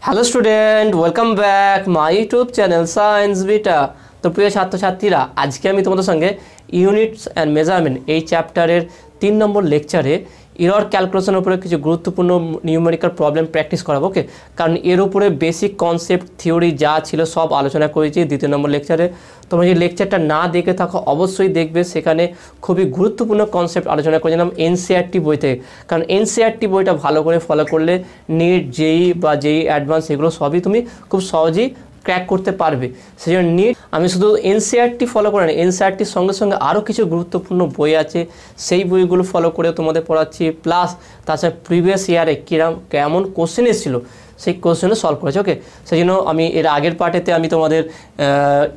Hello student, welcome back my YouTube channel science beta. তো প্রিয় ছাত্রছাত্রীরা, আজকে আমি তোমাদের সঙ্গে ইউনিটস অ্যান্ড মেজারমেন্ট এই চ্যাপ্টারের 3 নম্বর লেকচারে এরর ক্যালকুলেশনের উপরে কিছু গুরুত্বপূর্ণ নিউমেরিক্যাল প্রবলেম প্র্যাকটিস করাবো। ওকে, কারণ এর উপরে বেসিক কনসেপ্ট থিওরি যা ছিল সব আলোচনা করেছি 2 নম্বর লেকচারে। তোমরা যে লেকচারটা না দেখে থাকো অবশ্যই দেখবে, সেখানে খুবই গুরুত্বপূর্ণ কনসেপ্ট আলোচনা করেছিলাম এনসিইআরটি বই থেকে। কারণ এনসিইআরটি বইটা ভালো করে ফলো করলে নিট, জেই বা জেই অ্যাডভান্স এগুলো সবই তুমি খুব সহজেই ক্র্যাক করতে পারবে। সেই জন্য নিট আমি শুধু এনসিইআরটি ফলো করে না, এনসিইআরটির সঙ্গে সঙ্গে আরও কিছু গুরুত্বপূর্ণ বই আছে, সেই বইগুলো ফলো করে তোমাদের পড়াচ্ছি। প্লাস তাছাড়া প্রিভিয়াস ইয়ারে কেমন কোশ্চেন এসেছিলো সেই কোশ্চেনও সলভ করেছে। ওকে, সেই জন্য আমি এর আগের পার্টেতে আমি তোমাদের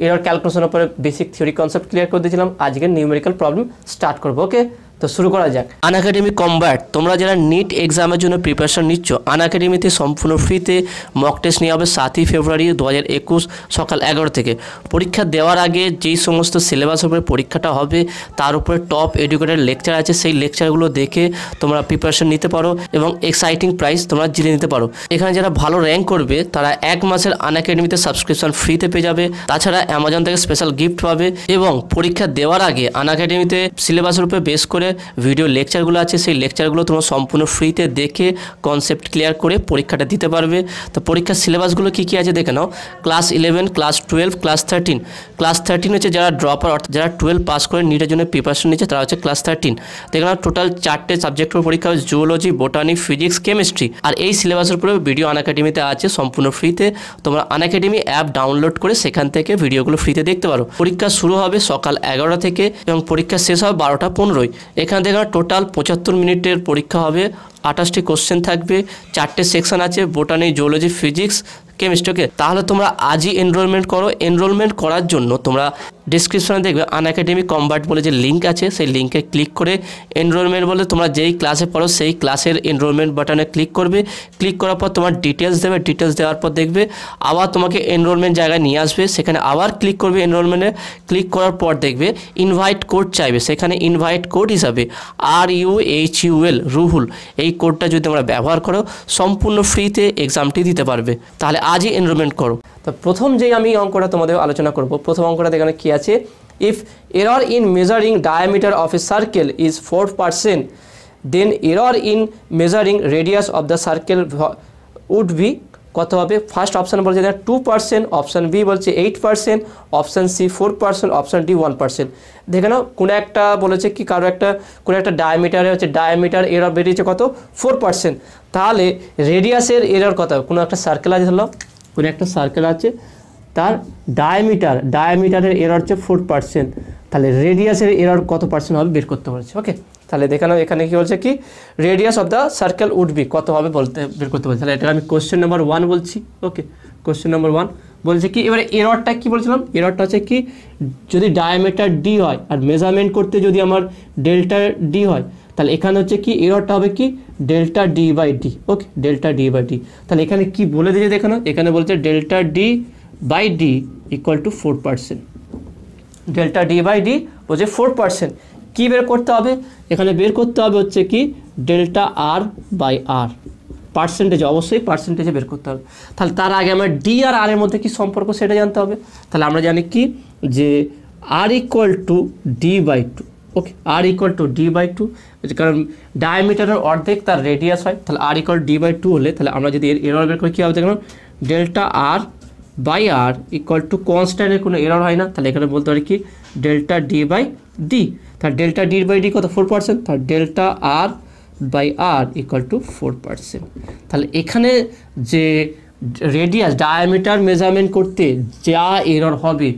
এরর ক্যালকুলেশনের উপরে বেসিক থিওরি কনসেপ্ট ক্লিয়ার করে দিয়েছিলাম। আজকে নিউমেরিক্যাল প্রবলেম স্টার্ট করবো। ওকে, তো শুরু করা যাক। আনএকাডেমি কমব্যাট, তোমরা যারা নিট এক্সামের জন্য প্রিপারেশন নিচ্ছ, আনএকাডেমিতে সম্পূর্ণ ফ্রিতে মক টেস্ট নেওয়া হবে 7ই ফেব্রুয়ারি 2021 সকাল 11 থেকে। পরীক্ষা দেওয়ার আগে যেই সমস্ত সিলেবাসের উপরে পরীক্ষাটা হবে তার উপরে টপ এডুকেটেড লেকচার আছে, সেই লেকচারগুলো দেখে তোমরা প্রিপারেশন নিতে পারো এবং এক্সাইটিং প্রাইজ তোমরা জিতে নিতে পারো। এখানে যারা ভালো র্যাঙ্ক করবে তারা 1 মাসের আনএকাডেমিতে সাবস্ক্রিপশন ফ্রিতে পেয়ে যাবে। তাছাড়া অ্যামাজন থেকে স্পেশাল গিফট পাবে এবং পরীক্ষা দেওয়ার আগে আনএকাডেমিতে সিলেবাসের উপরে বেস করে ভিডিও লেকচারগুলো আছে, সেই লেকচারগুলো তোমরা সম্পূর্ণ ফ্রিতে দেখে কনসেপ্ট ক্লিয়ার করে পরীক্ষাটা দিতে পারবে। তো পরীক্ষার সিলেবাসগুলো কী কী আছে দেখে নাও। Class 11, class 12, class 13। ক্লাস 13 হচ্ছে যারা ড্রপার, অর্থাৎ যারা 12 পাস করে নিটের জন্য প্রিপারেশন নিচ্ছে তারা হচ্ছে ক্লাস 13। দেখে নাও টোটাল 4টে সাবজেক্টের পরীক্ষা হবে, জুওলজি, বোটানি, ফিজিক্স, কেমিস্ট্রি। আর এই সিলেবাসের উপরে ভিডিও আনএকাডেমিতে আছে সম্পূর্ণ ফ্রিতে। তোমরা আনএকাডেমি অ্যাপ ডাউনলোড করে সেখান থেকে ভিডিওগুলো ফ্রিতে দেখতে পারো। পরীক্ষা শুরু হবে সকাল 11টা থেকে এবং পরীক্ষা শেষ হবে 12টা 15। এখান থেকে টোটাল 75 মিনিটের পরীক্ষা হবে, 28টি কোশ্চেন থাকবে, 4টে সেকশন আছে, বোটানি, জুওলজি, ফিজিক্স, কেমিস্ট্রি। ওকে, তাহলে তোমরা আজই এনরোলমেন্ট করো। এনরোলমেন্ট করার জন্য তোমরা ডিসক্রিপশনে দেখবে আনএকাডেমি কমব্যাট বলে যে লিঙ্ক আছে, সেই লিঙ্কে ক্লিক করে এনরোলমেন্ট বলে তোমরা যেই ক্লাসে পড়ো সেই ক্লাসের এনরোলমেন্ট বাটনে ক্লিক করবে। ক্লিক করার পর তোমার ডিটেলস দেবে, ডিটেলস দেওয়ার পর দেখবে আবার তোমাকে এনরোলমেন্ট জায়গায় নিয়ে আসবে, সেখানে আবার ক্লিক করবে এনরোলমেন্টে। ক্লিক করার পর দেখবে ইনভাইট কোড চাইবে, সেখানে ইনভাইট কোড হিসাবে RUHUL রুহুল এই কোডটা যদি তোমরা ব্যবহার করো সম্পূর্ণ ফ্রিতে এক্সামটি দিতে পারবে। তাহলে আজই এনরোলমেন্ট করো। তো প্রথম যেই আমি অঙ্কটা তোমাদের আলোচনা করব, প্রথম অঙ্কটা এখানে কী আছে, if error in measuring diameter of a circle is 4%, then error in measuring radius of the circle would be কত হবে? ফার্স্ট অপশান বলছে 2%, অপশান বি বলছে 8%, অপশান সি 4%, অপশান ডি 1%। দেখে নাও, কোনো একটা বলেছে কি কোনো একটা ডায়ামিটারে হচ্ছে ডায়ামিটার এরর বেরিয়েছে কত? 4%। তাহলে রেডিয়াসের এরর কত? কোনো একটা সার্কেল আছে, ধরলাম কোনো একটা সার্কেল আছে, তার ডায়ামিটারের এরর হচ্ছে 4%, তাহলে রেডিয়াসের এরর কত পার্সেন্ট হবে বের করতে বলছে। ওকে, তাহলে দেখে নাও এখানে কি বলছে কি radius of the circle would be কত হবে বের করতে বলছে। তাহলে এটা আমি কোশ্চেন নাম্বার 1 বলছি। ওকে, কোশ্চেন নাম্বার 1 বলছে কি, এবারে এররটা কি বলছিলাম, এররটা হচ্ছে কি যদি ডায়ামিটার ডি হয় আর মেজারমেন্ট করতে যদি আমার ডেল্টা ডি হয়, তাহলে এখানে হচ্ছে কি এররটা হবে কি delta D by D. Okay, delta D by D. তাহলে এখানে কি বলে দিয়েছে দেখে নাও, এখানে বলছে delta D by D equal to 4%। Delta D by D বলছে 4%। কী বের করতে হবে? এখানে বের করতে হবে হচ্ছে কি delta R by R, percentage, অবশ্যই পার্সেন্টেজে বের করতে হবে। তাহলে তার আগে আমার ডি আর আর এর মধ্যে কী সম্পর্ক সেটা জানতে হবে। তাহলে আমরা জানি কি যে R equal to D by two. Okay, R equal to D by two, কারণ ডায়ামিটারের অর্ধেক তার রেডিয়াস হয়। তাহলে R equal D by two হলে তাহলে আমরা যদি এরর বের করি কী হবে দেখুন, delta R by R equal to কনস্ট্যান্টের কোনো এরর হয় না, তাহলে এখানে বলতে পারি কি ডেল্টা ডি বাই ডি। তাহলে ডেল্টা ডি বাই ডি কত? 4%। তাহলে delta R by R equal to 4%। তাহলে এখানে যে রেডিয়াস ডায়ামিটার মেজারমেন্ট করতে যা এরর হবে,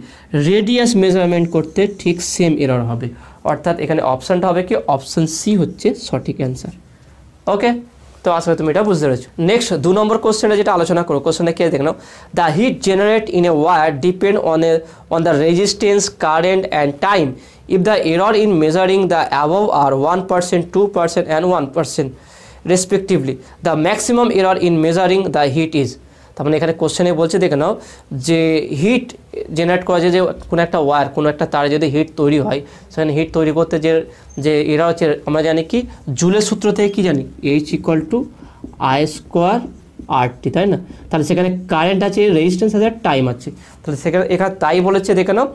রেডিয়াস মেজারমেন্ট করতে ঠিক সেম এরর হবে, অর্থাৎ এখানে অপশানটা হবে কি অপশান সি হচ্ছে সঠিক অ্যান্সার। ওকে, তো আসলে তুমি এটা বুঝতে পেরেছো। নেক্সট 2 নম্বর কোশ্চেনটা যেটা আলোচনা করো, কোশ্চেনটা কে দেখো, the heat generate in a wire depend on the resistance, current and time if the error in measuring the above are 1%, 2% and 1% respectively. The maximum error in measuring the heat is, তার মানে এখানে কোশ্চেনে বলছে দেখে নাও যে hit generate করা যে কোনো একটা ওয়্যার, কোনো একটা তারে যদি হিট তৈরি হয়, সেখানে হিট তৈরি করতে যে এরর হচ্ছে আমরা জানি কি জুলের সূত্র থেকে কি জানি, H = I² RT, তাই না? তাহলে সেখানে কারেন্ট আছে, রেজিস্ট্যান্স আছে, টাইম আছে। তাহলে সেখানে এখানে তাই বলেছে, দেখে নাও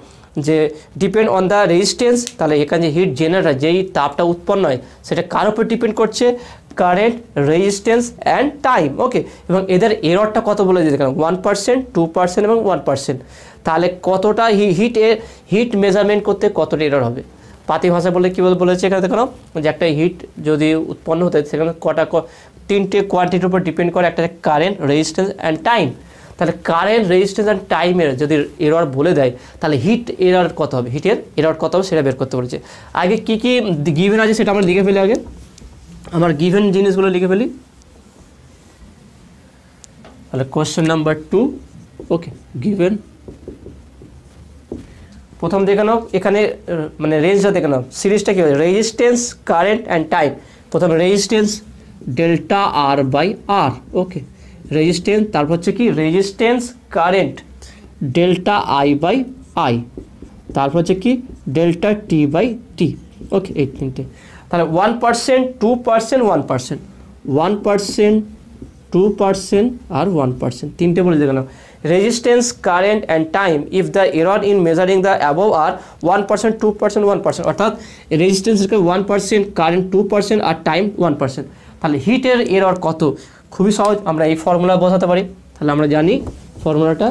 যে ডিপেন্ড অন দ্য রেজিস্ট্যান্স। তাহলে এখানে যে হিট জেনারেটর, যেই তাপটা উৎপন্ন হয় সেটা কার উপর ডিপেন্ড করছে? Current, resistance and time. Okay, এবং এদের এররটা কত বলে দিয়েছে এখানে? 1%, 2% এবং 1%। তাহলে কতটা হিট মেজারমেন্ট করতে কতটা এরর হবে? পাতি ভাষা বলে কী বলেছে এখানে দেখো, যে একটা হিট যদি উৎপন্ন হতে সেখানে তিনটে কোয়ান্টিটির উপর ডিপেন্ড করে, একটা কারেন্ট, রেজিস্ট্যান্স অ্যান্ড টাইম। তাহলে কারেন্ট, রেজিস্ট্যান্স অ্যান্ড টাইমের যদি এরর বলে দেয় তাহলে হিট এরর কত হবে, হিটের এরর কত হবে সেটা বের করতে বলেছে। আগে কী কী গিভেন আছে সেটা আমরা লিখে ফেলি, আগে আমার গিভেন জিনিসগুলো লিখে ফেলি। তাহলে কোয়েশ্চেন নাম্বার 2, ওকে, গিভেন। প্রথম দেখে নাও এখানে মানে রেঞ্জটা দেখে নাও, সিরিজটা কী হবে? Resistance, current and time. প্রথমে resistance delta R by R, okay, resistance, তারপর হচ্ছে কি resistance current delta I by I, তারপর হচ্ছে কি ডেল্টা টি বাই টি, ওকে, এই তিনটে। তাহলে 1%, 2%, 1%, 1%, 2% আর 1%, তিনটে বলে দেখে নাও। Resistance, current and time if the error in measuring the above are 1%, 2%, 1%, অর্থাৎ রেজিস্ট্যান্স 1%, কারেন্ট 2% আর টাইম 1%। তাহলে হিটের এরর কত? খুবই সহজ, আমরা এই ফর্মুলা বোঝাতে পারি। তাহলে আমরা জানি ফর্মুলাটা,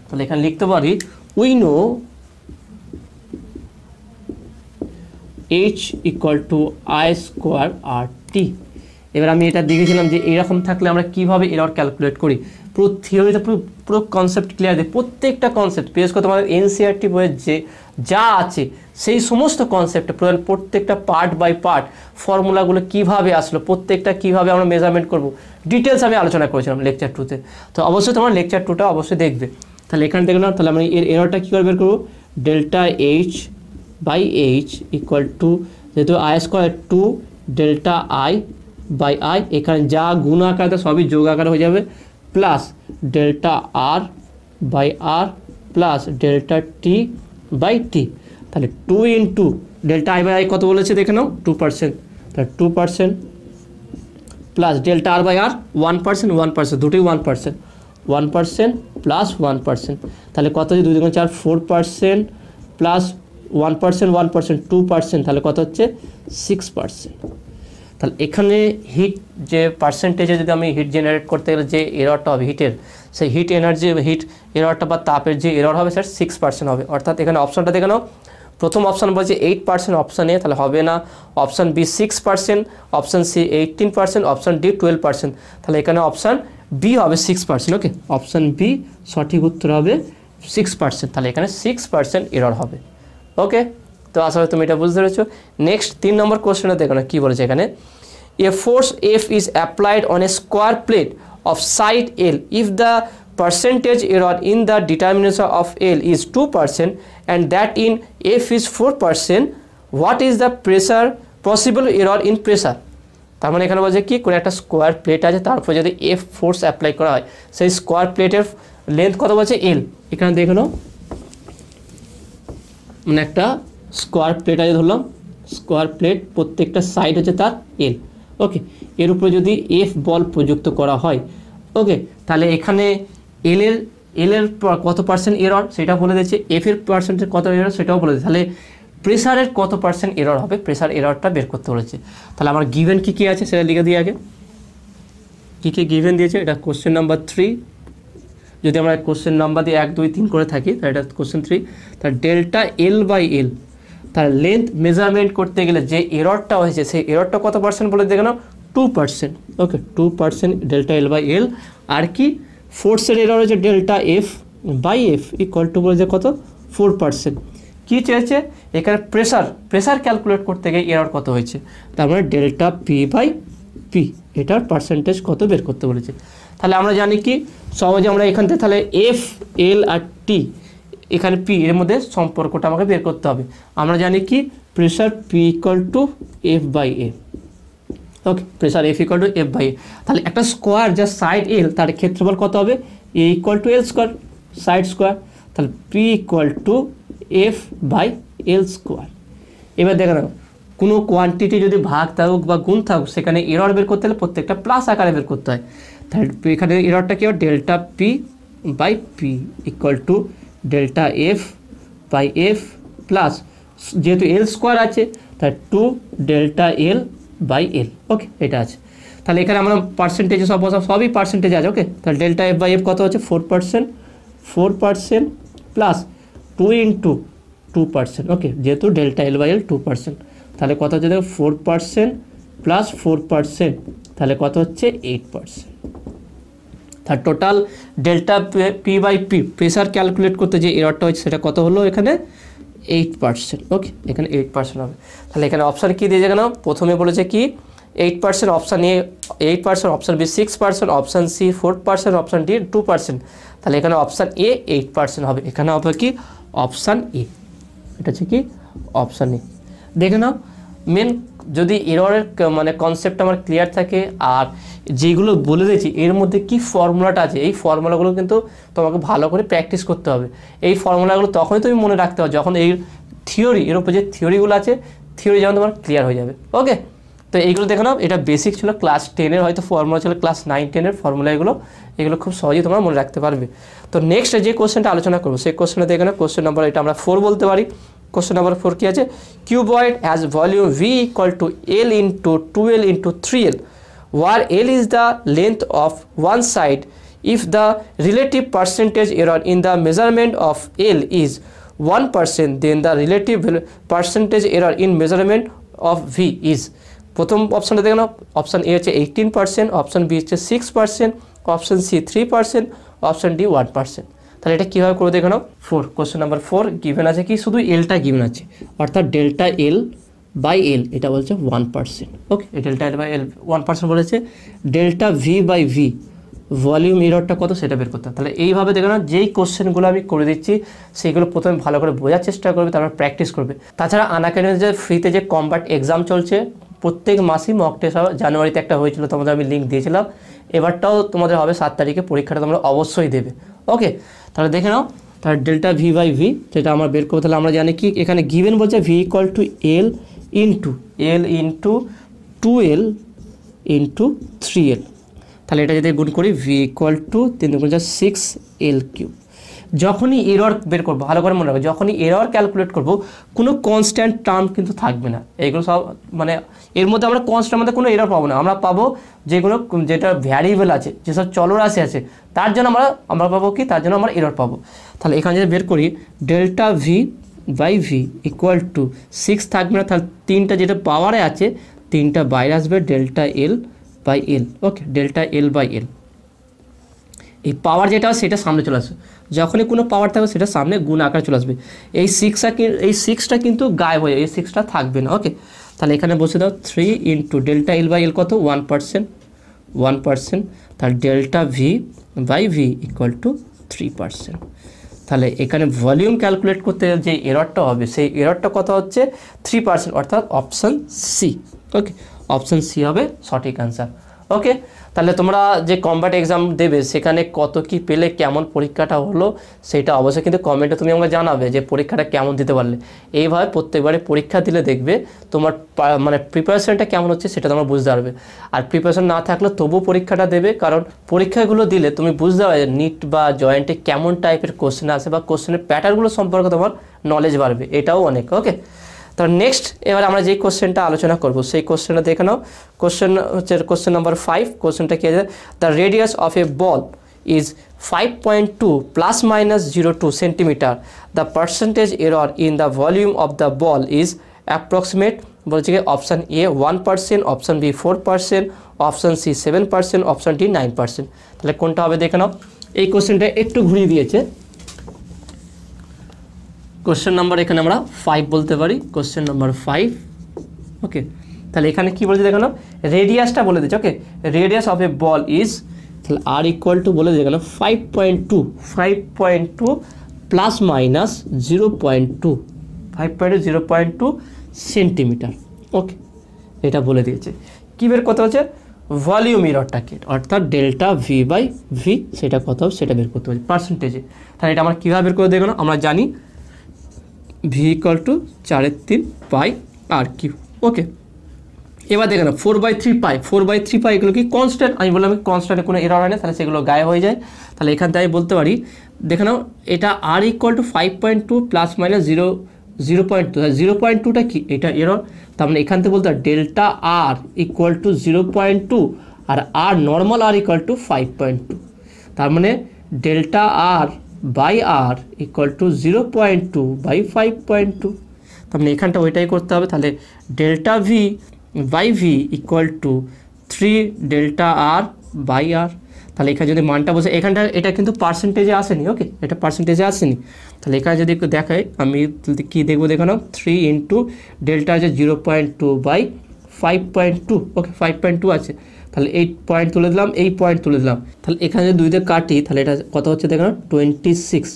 তাহলে এখানে লিখতে পারি we know H equal to I square R T. এবার আমি এটা দেখেছিলাম যে এরকম থাকলে আমরা কীভাবে এরর ক্যালকুলেট করি। পুরো থিওরিতে পুরো কনসেপ্ট ক্লিয়ার দেয়, প্রত্যেকটা কনসেপ্ট, বিশেষ করে তোমাদের এনসিইআরটি বইয়ের যে যা আছে সেই সমস্ত কনসেপ্ট, প্রত্যেকটা পার্ট বাই পার্ট ফর্মুলাগুলো কীভাবে আসলো, প্রত্যেকটা কীভাবে আমরা মেজারমেন্ট করব, ডিটেলস আমি আলোচনা করেছিলাম লেকচার 2-তে। তো অবশ্যই তোমার লেকচার 2টা অবশ্যই দেখবে। তাহলে এখানে দেখো না, তাহলে আমরা এর এররটা কী করে বের করবো? Delta H by H equal to, যেহেতু I square 2 delta I by I, এখানে যা গুণ আকারে সবই যোগ আকারে হয়ে যাবে, plus delta R by R plus delta T by T. তাহলে 2 into delta I by I কত বলেছে দেখে নাও? 2%, তাহলে 2% plus delta R by R 1%, 1%, দুটোই 1%, 1% প্লাস 1%, তাহলে কত হচ্ছে? 2 × 4 4% প্লাস 1%, 1%, 2%, তাহলে কত হচ্ছে? 6%। তাহলে এখানে হিট যে পার্সেন্টেজে যদি আমি হিট জেনারেট করতে গেলে যে এররটা হবে হিটের, সেই হিট এনার্জি, হিট এররটা বা তাপের যে এরর হবে সেটা 6% হবে। অর্থাৎ এখানে অপশানটা দেখে নাও, প্রথম অপশান বলছে 8%, অপশান এ, তাহলে হবে না। Option B 6%, option C 18%, option D 12%, তাহলে এখানে অপশান বি হবে 6%। ওকে, অপশান বি সঠিক উত্তর হবে 6%। তাহলে এখানে 6% এরর হবে। ওকে, তো আশা করি তুমি এটা বুঝতে পেরেছো। নেক্সট 3 নম্বর কোশ্চেনে দেখো না কী বলেছে এখানে, এ force F is applied on a square plate of side L if the percentage error in the determination of L is 2% and that in F is 4%, what is the pressure possible error in pressure? তার মানে এখানে বলছে কি, কোনো একটা square plate আছে, তারপর যদি এফ ফোর্স অ্যাপ্লাই করা হয়, সেই স্কোয়ার প্লেটের লেন্থ কত বলছে? এল। এখানে দেখো নাও, মানে একটা স্কোয়ার প্লেট আছে ধরলাম, স্কোয়ার প্লেট, প্রত্যেকটা সাইড হচ্ছে তার এল। ওকে, এর উপরে যদি এফ বল প্রযুক্ত করা হয়, ওকে, তাহলে এখানে এলের কত পার্সেন্ট এরর সেটা বলে দিচ্ছে, এফের পার্সেন্টের কত এরর সেটাও বলে দিচ্ছে। তাহলে প্রেসারের কত পার্সেন্ট এরর হবে, প্রেসার এররটা বের করতে বলেছে। তাহলে আমার গিভেন কী কী আছে সেটা লিখে দিই আগে, কী কী গিভেন দিয়েছে। এটা কোশ্চেন নাম্বার 3, যদি আমরা কোশ্চেন নাম্বার দিয়ে 1, 2, 3 করে থাকি তাহলে এটা কোশ্চেন 3। তাহলে ডেল্টা এল বাই এল, তার লেন্থ মেজারমেন্ট করতে গেলে যে এররটা হয়েছে সেই এররটা কত পার্সেন্ট বলে দেখে নাও? 2%। ওকে, 2% ডেল্টা এল বাই এল। আর কি ফোর্সের এরর হচ্ছে delta F by F equal to বলেছে কত? 4%। কী চেয়েছে এখানে? প্রেসার ক্যালকুলেট করতে গিয়ে এরর কত হয়েছে, তার মানে ডেল্টা পি বাই পি, এটার পার্সেন্টেজ কত বের করতে বলেছে। তাহলে আমরা জানি কি সহজে আমরা এখান থেকে তাহলে এফ, এল আর টি, এখানে পি, এর মধ্যে সম্পর্কটা আমাকে বের করতে হবে। আমরা জানি কি pressure P equal to F by A. Okay, pressure F equal to F by A. তাহলে একটা স্কোয়ার যা সাইড এল, তার ক্ষেত্রফল কত হবে? A equal to L square, side square. তাহলে P equal to F by L square. এবার দেখে নাও কোনো কোয়ান্টিটি যদি ভাগ থাকুক বা গুণ থাকুক সেখানে এরর বের করতে হলে প্রত্যেকটা প্লাস আকারে বের করতে হয়। তাহলে এখানে এররটা কি হবে, delta P by P equal to delta F by F plus, যেহেতু এল স্কোয়ার আছে তাহলে 2 ডেল্টা এল বাই এল। ওকে, এটা আছে। তাহলে এখানে আমরা পার্সেন্টেজে সবই পার্সেন্টেজ আছে। ওকে, তাহলে ডেল্টা এফ বাই এফ কত হচ্ছে 4% প্লাস 2 ইন্টু 2%। ওকে, যেহেতু ডেল্টা এল বাই এল 2%, তাহলে কত হচ্ছে দেখো 4% প্লাস 4%, তাহলে কত হচ্ছে 8%। তার total delta P by P pressure calculate করতে যে এররটা হচ্ছে সেটা কত হলো এখানে 8%। ওকে, এখানে 8% হবে। তাহলে এখানে অপশান কী দিয়েছে, কেন প্রথমে বলেছে কি 8%, option A 8%, option B 6%, option C 4%, option D 2%। তাহলে এখানে অপশান এ 8% হবে। এখানে হবে কি অপশান এ, এটা হচ্ছে কি অপশান এ। দেখে নাও, মেন যদি এররের মানে কনসেপ্ট আমার ক্লিয়ার থাকে আর যেগুলো বলে দিয়েছি এর মধ্যে কি ফর্মুলাটা আছে, এই ফর্মুলাগুলো কিন্তু তোমাকে ভালো করে প্র্যাকটিস করতে হবে। এই ফর্মুলাগুলো তখনই তুমি মনে রাখতে হবে যখন এই থিওরি, এর উপর যে থিওরিগুলো আছে থিওরি যেমন তোমার ক্লিয়ার হয়ে যাবে। ওকে, তো এইগুলো দেখে নাও, এটা বেসিক ছিল ক্লাস 10-এর, হয়তো ফর্মুলা ছিল ক্লাস 9-10-এর ফর্মুলা। এগুলো খুব সহজেই তোমরা মনে রাখতে পারবে। তো নেক্সট যে কোশ্চেনটা আলোচনা করবো সেই কোশ্চেনটা দেখে নাও। কোশ্চেন নাম্বার এটা আমরা 4 বলতে পারি। কোশ্চেন নাম্বার 4 কি আছে, cuboid has volume V equal to L into 2l into 3l where L is the length of one side. If the relative percentage error in the measurement of L is 1%, then the relative percentage error in measurement of V is, প্রথম অপশানটা দেখে নাও, option A হচ্ছে 18%, option B হচ্ছে 6%, option C 3%, option D 1%। তাহলে এটা কীভাবে করে দেখে নাও। 4, কোশ্চেন নাম্বার 4 গিভেন আছে কি, শুধু এলটা গিভেন আছে, অর্থাৎ ডেল্টা এল বাই এল এটা বলছে 1%। ওকে, ডেল্টা এল বাই এল 1% বলেছে। Delta V by V volume এররটা কত সেটা বের করতে হবে। তাহলে এইভাবে দেখো না, যেই কোশ্চেনগুলো আমি করে দিচ্ছি সেইগুলো প্রথমে ভালো করে বোঝার চেষ্টা করবে, তারপর প্র্যাকটিস করবে। তাছাড়া আনএকাডেমিতে যে ফ্রিতে যে কম্বাট এক্সাম চলছে, প্রত্যেক মাসেই মক টেস্ট হবে। জানুয়ারিতে একটা হয়েছিল, তোমাদের আমি লিঙ্ক দিয়েছিলাম, এবারটাও তোমাদের হবে 7 তারিখে, পরীক্ষাটা তোমরা অবশ্যই দেবে। ওকে, তাহলে দেখে নাও, তাহলে ডেল্টা ভি বাই ভি যেটা আমরা বের করবো, তাহলে আমরা জানি কি এখানে গিভেন বলছে V equal to L into 2l into 3l। তাহলে এটা যদি গুণ করি V equal two 3×6l cube. যখনই এরর বের করবো, ভালো করে মনে রাখবো, যখনই এরর ক্যালকুলেট করবো কোনো কনস্ট্যান্ট টার্ম কিন্তু থাকবে না। এগুলো সব মানে এর মধ্যে আমরা কনস্ট্যান্ট মধ্যে কোনো এরর পাবো না। আমরা পাবো যেগুলো যেটা ভ্যারিয়েবল আছে, যেসব চলরাশি আছে, তার জন্য আমরা পাবো কি, তার জন্য আমরা এরর পাবো। তাহলে এখানে যদি বের করি delta V by V equal to 6 থাকবে না, তাহলে 3টা যেটা পাওয়ারে আছে 3টা বাইরে আসবে, delta L by L. Okay, delta L by L, এই পাওয়ার যেটা সেটা সামনে চলে আসবে। যখনই কোনো পাওয়ার থাকবে সেটা সামনে গুণ আকারে চলে আসবে। এই 6টা কিন্তু গায়েব হয়ে যাবে, এই 6টা থাকবে না। ওকে, তাহলে এখানে বসে দাও 3 into delta L by L কত 1%, তাহলে delta V by V equal to 3%। তাহলে এখানে ভলিউম ক্যালকুলেট করতে যে এররটা হবে সেই এররটা কত হচ্ছে 3%, অর্থাৎ অপশান সি। ওকে, অপশান সি হবে সঠিক অ্যান্সার। ওকে, তাহলে তোমরা যে কম্বাট এক্সাম দেবে সেখানে কত কি পেলে, কেমন পরীক্ষাটা হলো সেটা অবশ্যই কিন্তু কমেন্টে তুমি আমাকে জানাবে যে পরীক্ষাটা কেমন দিতে পারলে। এইভাবে প্রত্যেকবারে পরীক্ষা দিলে দেখবে তোমার মানে প্রিপারেশনটা কেমন হচ্ছে সেটা তোমরা বুঝতে পারবে। আর প্রিপারেশন না থাকলে তবু পরীক্ষাটা দেবে, কারণ পরীক্ষাগুলো দিলে তুমি বুঝতে পারবে নিট বা জয়েন্টে কেমন টাইপের কোশ্চেন আসে বা কোশ্চেনের প্যাটার্নগুলো সম্পর্কে তোমার নলেজ বাড়বে, এটাও অনেক। ওকে, তো নেক্সট এবার আমরা যেই কোশ্চেনটা আলোচনা করব সেই কোশ্চেনটা দেখে নাও। কোশ্চেন হচ্ছে কোশ্চেন নাম্বার 5। কোশ্চেনটা কি আছে, the radius of a ball is 5.2 plus minus 0.2 centimetre, the percentage error in the volume of the ball is approximate. বলছে কি option A 1%, option B 4%, option C 7%, option D 9%। তাহলে কোনটা হবে দেখে নাও। এই কোশ্চেনটা একটু ঘুরিয়ে দিয়েছে। কোশ্চেন নাম্বার এখানে আমরা 5 বলতে পারি, কোশ্চেন নাম্বার 5। ওকে, তাহলে এখানে কি বলছে দেখো না, রেডিয়াসটা বলে দিচ্ছে। Okay, radius of a ball is, তাহলে আর ইকুয়াল টু বলে দেখো না 5.2 প্লাস মাইনাস 0.2 সেন্টিমিটার। ওকে, এটা বলে দিয়েছে। কী বের করতে হচ্ছে, ভলিউম এররটাকে, অর্থাৎ ডেল্টা ভি বাই ভি সেটা কত হবে সেটা বের করতে হচ্ছে পার্সেন্টেজে। তাহলে এটা আমরা কীভাবে বের করে দেখো না, আমরা জানি V equal to 4/3 pi R cube. Okay, এবার দেখে না 4/3 পাই, 4/3 পাই এগুলো কি কনস্ট্যান্ট, আমি বললাম কনস্ট্যান্টে কোনো এরর হয় না, তাহলে সেগুলো গায়ে হয়ে যায়। তাহলে এখান থেকে আমি বলতে পারি দেখে নাও এটা r = 5.2 প্লাস মাইনাস 0.2, 0.2টা কি এটা এরর, তার মানে এখান থেকে বলতে হয় ডেল্টা r = 0.2 আর r নর্মাল r = 5.2, তার মানে ডেল্টা r বাই r = 0.2/5.2, তার মানে এখানটা ওইটাই করতে হবে। তাহলে delta v by v = 3 delta r by r। তাহলে এখানে যদি মানটা বসে এখানটা, এটা কিন্তু পার্সেন্টেজে আসেনি, ওকে এটা পার্সেন্টেজে আসেনি। তাহলে এখানে যদি একটু দেখাই আমি কি দেখবো দেখানো, 3 ইন্টু ডেল্টা আছে 0.2/5.2, ওকে 5.2 আছে, তাহলে এই পয়েন্ট তুলে দিলাম, এই পয়েন্ট তুলে দিলাম। তাহলে এখানে যদি 2 দিয়ে কাটি তাহলে এটা কত হচ্ছে দেখানো 26,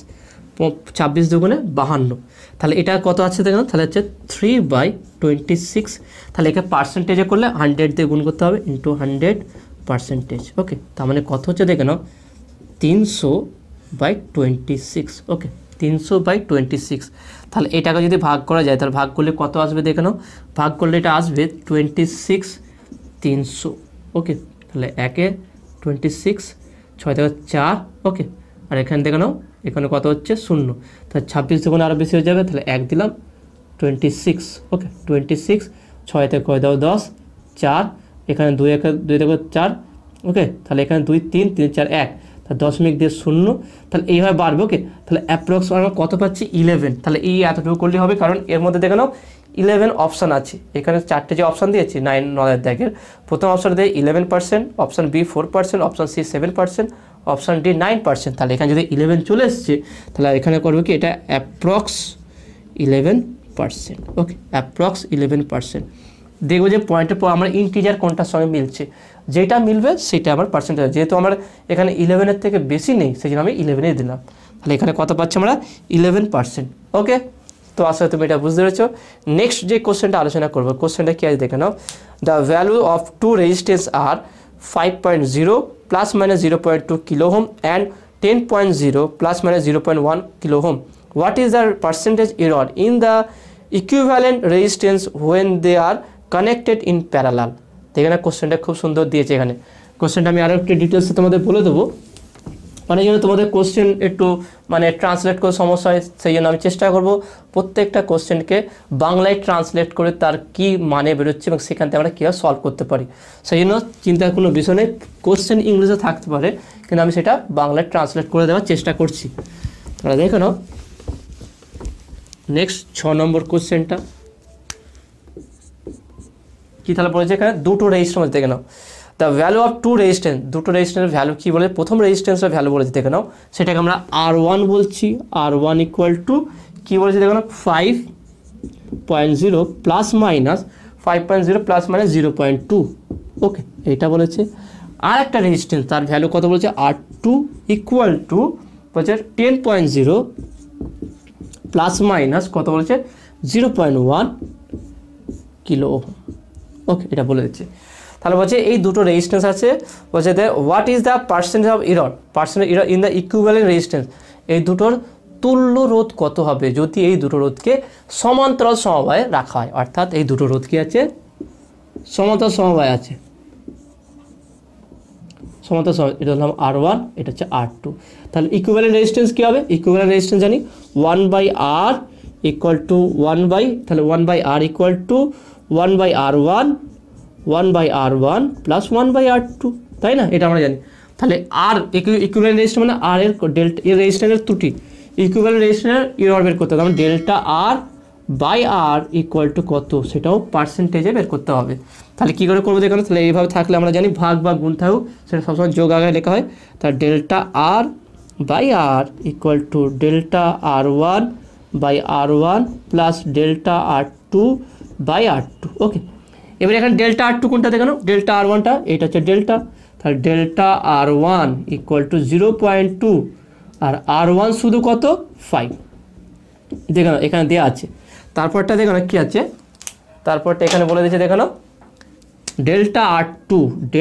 26 দুগুণে 52, তাহলে এটা কত আছে দেখুন, তাহলে হচ্ছে 3/26। তাহলে একে পার্সেন্টেজে করলে 100 দিয়ে গুণ করতে হবে, ইন্টু 100%, ওকে তার মানে কত হচ্ছে দেখে নাও 300/26, ওকে 300/26। তাহলে এটাকে যদি ভাগ করা যায় তাহলে ভাগ করলে কত আসবে দেখে নাও, ভাগ করলে এটা আসবে 26 300, ওকে তাহলে 1 এ 26, 6 থেকে 4, ওকে আর এখানে দেখে নাও এখানে কত হচ্ছে 0, তাহলে 26 দুগুণে আরও বেশি হয়ে যাবে, তাহলে 1 দিলাম 26, ওকে 26, 6 থেকে কয় দাও 10, 4 এখানে 2 থেকে 4, ওকে তাহলে এখানে 2 3 3 4 1, তাহলে দশমিক দিয়ে 0, তাহলে এইভাবে বাড়বে, ওকে তাহলে অ্যাপ্রক্স আমরা কত পাচ্ছি 11, তাহলে এই এতটুকু করলেই হবে, কারণ এর মধ্যে দেখে নাও 11 অপশান আছে, এখানে 4টে যে অপশান দিয়েছি 9 দেখের প্রথম অপশান দিয়ে 11%, option B 4%, option C 7%, option D 9%, তাহলে এখানে যদি 11 চলে এসছে তাহলে এখানে করবে কি এটা অ্যাপ্রক্স 11%, ওকে অ্যাপ্রক্স 11%। দেখবো যে পয়েন্টের পর আমরা ইন্টিজার কোনটার সঙ্গে মিলছে, যেটা মিলবে সেটা আমার পার্সেন্টেজ, যেহেতু আমার এখানে 11-এর থেকে বেশি নেই সেই জন্য আমি 11-এই দিলাম, তাহলে এখানে কত পাচ্ছি আমরা 11%, ওকে তো আসলে তুমি এটা বুঝতে পেরেছো। নেক্সট যে কোশ্চেনটা আলোচনা করবো, কোশ্চেনটা কি আছে দেখে নাও, the value of 2 resistance are 5.0 plus minus 0.2 kilo ohm and 10.0 plus minus 0.1 kilo ohm, what is the percentage error in the equivalent resistance when they are connected in parallel. এখানে কোশ্চেনটা খুব সুন্দর দিয়েছে, এখানে কোশ্চেনটা আমি আরও একটু ডিটেলসে তোমাদের বলে দেবো, মানে যেন তোমাদের কোশ্চেন একটু মানে ট্রান্সলেট করে সমস্যা হয়, সেই জন্য আমি চেষ্টা করব প্রত্যেকটা কোশ্চেনকে বাংলায় ট্রান্সলেট করে তার কি মানে বেরোচ্ছে এবং সেখান থেকে আমরা কীভাবে সলভ করতে পারি, সেই জন্য চিন্তার কোনো বিষয় নেই, কোশ্চেন ইংলিশে থাকতে পারে কিন্তু আমি সেটা বাংলায় ট্রান্সলেট করে দেওয়ার চেষ্টা করছি। তাহলে দেখো নাও নেক্সট 6 নম্বর কোশ্চেনটা কি তাহলে বলেছে, এখানে দুটো রেজিস্ট্যান্স দেখে নাও, দ্য ভ্যালু অফ 2 রেজিস্ট্যান্স, দুটো রেজিস্ট্যান্সের ভ্যালু কী বলে, প্রথম রেজিস্ট্যান্সের ভ্যালু বলেছে দেখে নাও, সেটাকে আমরা R1 বলছি, R1 = কী বলেছে দেখো না 5.0 প্লাস মাইনাস 5.0 প্লাস মাইনাস 0.2, ওকে এইটা বলেছে। আর একটা রেজিস্ট্যান্স তার ভ্যালু কত বলেছে R2 = বলছে 10.0 প্লাস মাইনাস কত বলেছে 0.1 কিলো ওহম, ওকে এটা বলে দিচ্ছে। তাহলে বলছে এই দুটো রেজিস্ট্যান্স আছে, বলছে what is the percentage of error in the equivalent resistance, এই দুটোর তুল্য রোধ কত হবে যদি এই দুটো রোধকে সমান্তরাল সমবায়ে রাখা হয়, অর্থাৎ এই দুটো রোধ কি আছে সমান্তরাল সমবায় আছে, সমান্তরাল সমবায়, এটা হলাম R1, এটা হচ্ছে R2, তাহলে ইকুইভ্যালেন্ট রেজিস্ট্যান্স কী হবে, ইকুইভ্যালেন্ট রেজিস্ট্যান্স জানি 1/R = 1/, তাহলে 1/R = 1/R1 1/R1 plus 1/R2, তাই না, এটা আমরা জানি। তাহলে আর ইকুইভ্যালেন্ট রেজিস্ট্যান্স মানে আর এর ডেল্টা এর রেজিস্ট্যান্সের ত্রুটি, ইকুইভ্যালেন্ট রেজিস্ট্যান্সের এরর বের করতে হবে, আমরা ডেল্টা R/R = কত সেটাও পার্সেন্টেজে বের করতে হবে। তাহলে কী করে করবো দেখুন, তাহলে এইভাবে থাকলে আমরা জানি ভাগ বা গুণ থাকুক সেটা সবসময় যোগ আগে লেখা হয়, তাহলে delta R/R = delta R1/R1 plus delta R2/R2, ওকে এবার এখানে ডেল্টা R2 কোনটা দেখানো, ডেল্টা R1টা, এটা হচ্ছে ডেল্টা, তাহলে ডেল্টা R1 = 0.2 আর R1 শুধু কত 5, দেখানো এখানে দেওয়া আছে। তারপরটা দেখানো কী আছে, তারপরটা এখানে বলে দিয়েছে দেখানো ডেল্টা R2 =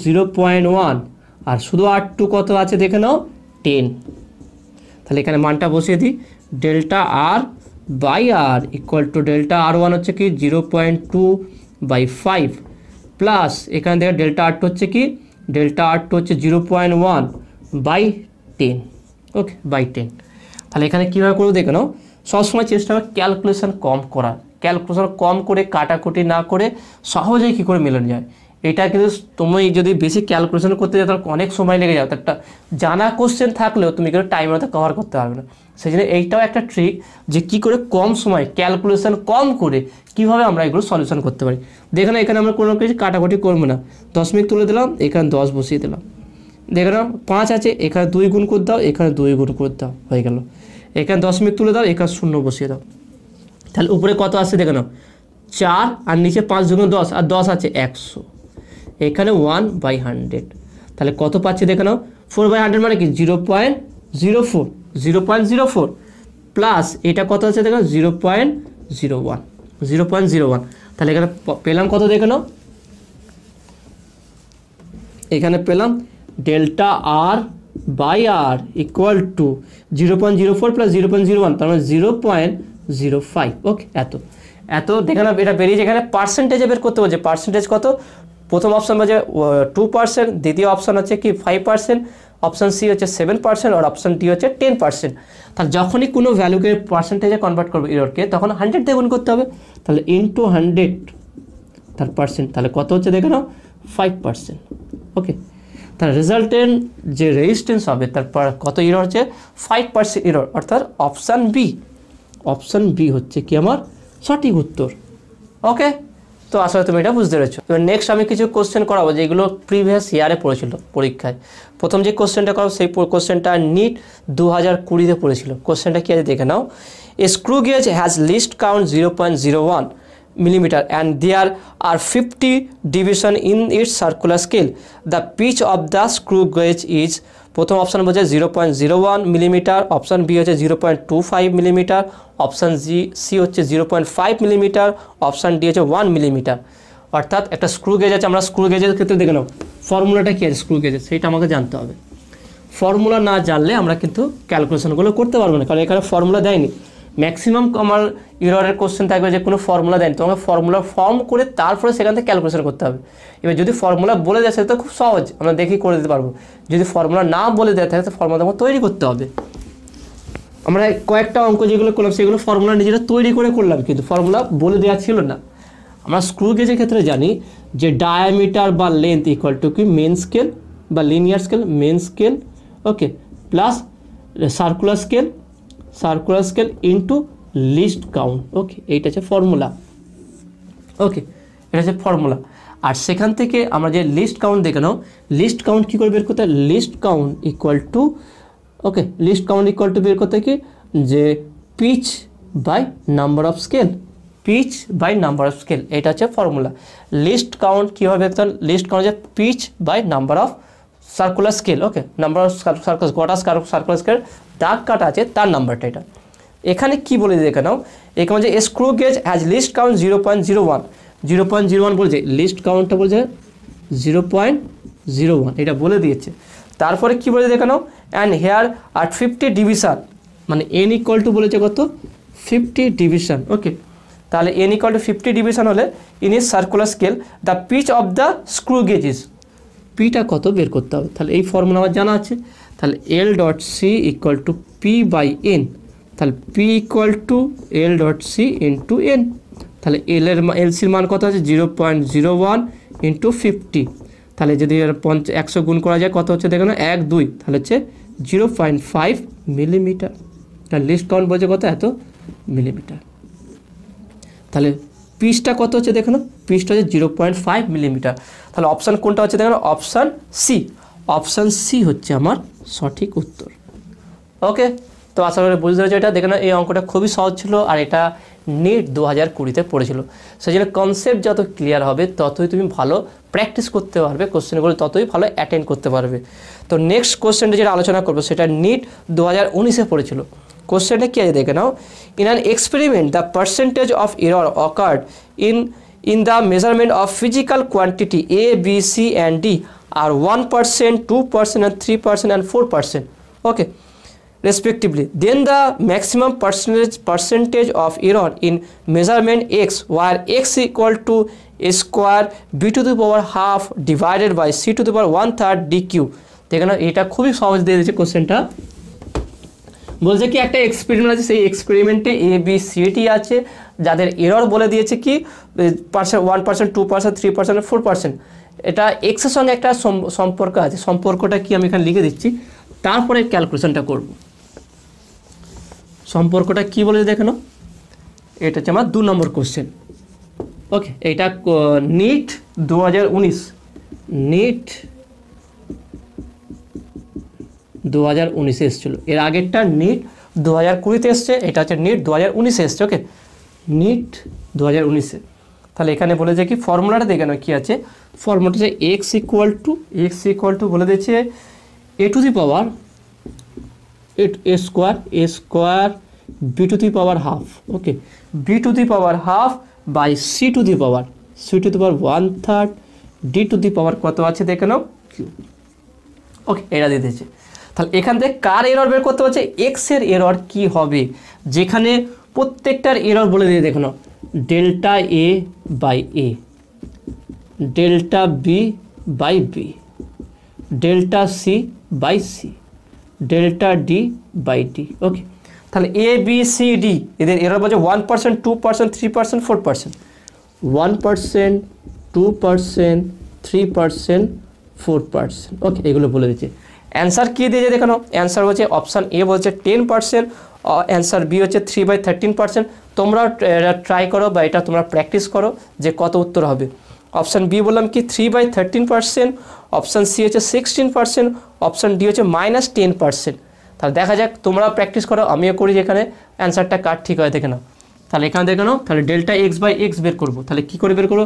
0.1 আর শুধু R2 কত আছে দেখে নাও 10, তাহলে এখানে মানটা বসিয়ে দিই, delta by R equal to delta R one হচ্ছে কি 0.2/5 প্লাস এখানে দেখো ডেল্টা আর টু হচ্ছে কি ডেল্টা আর টু হচ্ছে 0.1/10 ওকে বাই 10। তাহলে এখানে কীভাবে করবো দেখে নাও, সবসময় চেষ্টা করো ক্যালকুলেশন কম করার, ক্যালকুলেশন কম করে কাটাকুটি না করে সহজেই কী করে মেলানো যায়। এটা কিন্তু তুমি যদি বেশি ক্যালকুলেশন করতে যাও তাহলে অনেক সময় লেগে যাও, একটা জানা কোশ্চেন থাকলেও তুমি কিন্তু টাইম মতো কভার করতে পারবে না। সেই জন্য এইটাও একটা ট্রিক যে কী করে কম সময় ক্যালকুলেশন কম করে কীভাবে আমরা এগুলো সলিউশন করতে পারি। দেখে না এখানে আমরা কোনো কিছু কাটাকুটি করবো না, দশমিক তুলে দিলাম, এখানে 10 বসিয়ে দিলাম। দেখে নাও 5 আছে, এখানে 2 গুণ করে দাও, এখানে 2 গুণ করে দাও, হয়ে গেল। এখানে দশমিক তুলে দাও, এখানে 0 বসিয়ে দাও। তাহলে উপরে কত আসছে দেখে নাও 4 আর নিচে 5 গুণ 10 আর 10 আছে 100, এখানে 1/100। তাহলে কত পাচ্ছি দেখে নাও 4/100 মানে কি 0.04 প্লাস এটা কত আছে দেখো 0.01। তাহলে এখানে পেলাম কত দেখে নাও, এখানে পেলাম delta R by R equal to 0.04 plus 0.01 তার মানে 0.05। ওকে এত দেখে নাও এটা বেরিয়েছে। এখানে পার্সেন্টেজে বের করতে বলছে, পার্সেন্টেজ কত, প্রথম অপশান বলছে 2%, দ্বিতীয় অপশান হচ্ছে কি 5%, অপশান সি হচ্ছে 7% আর অপশান ডি হচ্ছে 10%। তাহলে যখনই কোনো ভ্যালুকে পার্সেন্টেজে কনভার্ট করবে এররকে তখন 100 দিয়ে গুণ করতে হবে, তাহলে ইন্টু 100 তার পার্সেন্ট, তাহলে কত হচ্ছে দেখে নাও 5%। ওকে, তার রেজাল্টেন্ট যে রেজিস্ট্যান্স হবে তারপর কত এরর হচ্ছে 5% এরর, অর্থাৎ অপশান বি হচ্ছে কি আমার সঠিক উত্তর। ওকে, তো আসলে তুমি এটা বুঝতে পেরেছো। এবার নেক্সট আমি কিছু কোশ্চেন করাবো যেগুলো প্রিভিয়াস ইয়ারে পড়েছিল পরীক্ষায়। প্রথম যে কোশ্চেনটা করাবো সেই কোশ্চেনটা নিট 2020-তে পড়েছিল। কোশ্চেনটা কি আছে দেখে নাও, a screw gauge has least count 0.01 millimeter and there are 50 division in its circular scale. The pitch of the screw gauge is, প্রথম অপশান বলছে 0.01 মিলিমিটার, অপশান বি হচ্ছে 0.25 মিলিমিটার, অপশান সি হচ্ছে 0.5 মিলিমিটার, অপশান ডি হচ্ছে 1 millimetre. অর্থাৎ একটা screw gauge আছে, আমরা screw গেজের ক্ষেত্রে দেখে নাও ফর্মুলাটা কী আছে স্ক্রু গেজের সেইটা আমাকে জানতে হবে। ফর্মুলা না জানলে আমরা কিন্তু ক্যালকুলেশনগুলো করতে পারবো না, কারণ এখানে ফর্মুলা দেয়নি। ম্যাক্সিমাম আমার ইররের কোশ্চেন থাকবে যে কোনো ফর্মুলা দেয়নি, তোমাকে ফর্মুলা ফর্ম করে তারপরে সেখান থেকে ক্যালকুলেশন করতে হবে। এবার যদি ফর্মুলা বলে দেয় সেটা তো খুব সহজ, আমরা দেখি করে দিতে পারবো। যদি ফর্মুলা না বলে দেয় তাহলে তো ফর্মুলা আমাকে তৈরি করতে হবে। আমরা কয়েকটা অঙ্ক যেগুলো করলাম সেগুলো ফর্মুলা নিজেরা তৈরি করে করলাম, কিন্তু ফর্মুলা বলে দেওয়া ছিল না। আমরা স্ক্রু গেজের ক্ষেত্রে জানি যে ডায়ামিটার বা লেন্থ ইকুয়াল টু কি মেন স্কেল বা linear scale, main scale okay plus circular scale into least count. Okay, এইটা হচ্ছে ফর্মুলা। ওকে, এটা হচ্ছে ফর্মুলা। আর সেখান থেকে আমরা যে লিস্ট কাউন্ট দেখে নাও, লিস্ট কাউন্ট কী করে বের করতে হয়, লিস্ট কাউন্ট ইকুয়াল টু বের করতে কি যে pitch by number of scale, এটা হচ্ছে ফর্মুলা। লিস্ট কাউন্ট কীভাবে বের করতে হয়, লিস্ট কাউন্ট হচ্ছে pitch by number of circular scale. Okay, number of circular গোটা সার্কুলার স্কেল দাগ কাটা আছে তার নাম্বারটা এটা। এখানে কি বলে দেখে নাও, এখানে যে screw gauge has least count 0.01 বলছে, লিস্ট কাউন্টটা বলছে 0.01 এটা বলে দিয়েছে। তারপরে কি বলে দেখে নাও, অ্যান্ড হেয়ার আর 50 ডিভিশন, মানে এন ইকুয়াল টু বলেছে কত 50 ডিভিশন। ওকে, তাহলে এন ইকুয়াল টু 50 ডিভিশন হলে in is circular scale the pitch of the screw gauge is, পিটা কত বের করতে হবে। তাহলে এই ফর্মুলা আমার জানা আছে, তাহলে L dot C equal to P by N, তাহলে P equal to L dot C into N. তাহলে এলসির মান কত আছে 0.01 ইন্টু 50, তাহলে যদি 100 গুণ করা যায় কত হচ্ছে দেখো না 1 2, তাহলে হচ্ছে 0.5 মিলিমিটার। তাহলে লিস্ট কাউন্ট বলছে কত এত মিলিমিটার। তাহলে পিচটা কত হচ্ছে দেখো না, পিচটা হচ্ছে 0.5 মিলিমিটার। তাহলে অপশান কোনটা হচ্ছে দেখো না, অপশান সি হচ্ছে আমার সঠিক উত্তর। ওকে, তো আশা করি বুঝতে পেরেছো এটা। দেখে না এই অঙ্কটা খুবই সহজ ছিল আর এটা নিট 2020-তে পড়েছিল। সেই জন্য কনসেপ্ট যত ক্লিয়ার হবে ততই তুমি ভালো প্র্যাকটিস করতে পারবে, কোশ্চেনগুলো ততই ভালো অ্যাটেন্ড করতে পারবে। তো নেক্সট কোশ্চেনটা যেটা আলোচনা করবো সেটা নিট 2019-এ পড়েছিল। কোশ্চেনটা কী আছে দেখে নাও, in an experiment the percentage of error occurred in the measurement of physical quantity A, B, C and D are 1%, 2% and 3% and 4%. Okay, respectively, then the maximum percentage of error in measurement x, where x equal to a square b to the power half divided by c to the power 1/3 dq। দেখেন এটা খুবই সহজ দিয়ে দিয়েছে কোশ্চেনটা। বলছে কি একটা এক্সপেরিমেন্ট আছে, সেই এক্সপেরিমেন্টে এ বি সি টি আছে, যাদের এরর বলে দিয়েছে কি 1%, 2%, 3%, 4%। এটা এক্সের সঙ্গে একটা সম্পর্ক আছে, সম্পর্কটা কি আমি এখানে লিখে দিচ্ছি, তারপরে ক্যালকুলেশনটা করব। সম্পর্কটা কি বলে দেখে নাও, এটা হচ্ছে আমার 2 নম্বর কোশ্চেন। ওকে, এটা নিট 2019, নিট 2019 এসেছিলো, এর আগেরটা নিট 2020-তে এসছে, এটা হচ্ছে নিট 2019-এ এসছে। ওকে, নিট 2019-এ। তাহলে এখানে বলে যে কি ফর্মুলাটা দেখে নাও কি আছে, ফর্মুলাটা হচ্ছে এক্স ইকুয়াল টু বলে দিয়েছে A to the power A square B to the power half. Okay, B to the power half by C to the power 1/3 D to the power কত আছে দেখে নাও কিউ। ওকে, এটা দিয়ে দিয়েছে। তাহলে এখান থেকে কার এরর বের করতে হচ্ছে, এক্স এর এরর কি হবে, যেখানে প্রত্যেকটার এরর বলে দিয়ে দেখে নাও, delta A by A, delta B by B, delta C by C, delta D by D. Okay, তাহলে এ বি সি ডি এদের এরর বলছে 1%, 2%, 3%, 4%, 1%, 2%, 3%, 4%। ওকে, এগুলো বলে দিচ্ছে। অ্যান্সার কী দিয়েছে দেখানো, অ্যান্সার হচ্ছে অপশান এ বলছে 10%, অ্যান্সার বি হচ্ছে 3/13%। তোমরা ট্রাই করো বা এটা তোমরা প্র্যাকটিস করো যে কত উত্তর হবে। অপশান বি বললাম কি 3/13%, অপশান সি হচ্ছে 16%, অপশান ডি হচ্ছে -10%। তাহলে দেখা যাক, তোমরা প্র্যাকটিস করো, আমিও করি, যেখানে অ্যান্সারটা কার ঠিক হয় দেখে নাও। তাহলে এখানে দেখে নাও, তাহলে ডেল্টা এক্স বাই এক্স বের করবো। তাহলে কী করে বের করবো,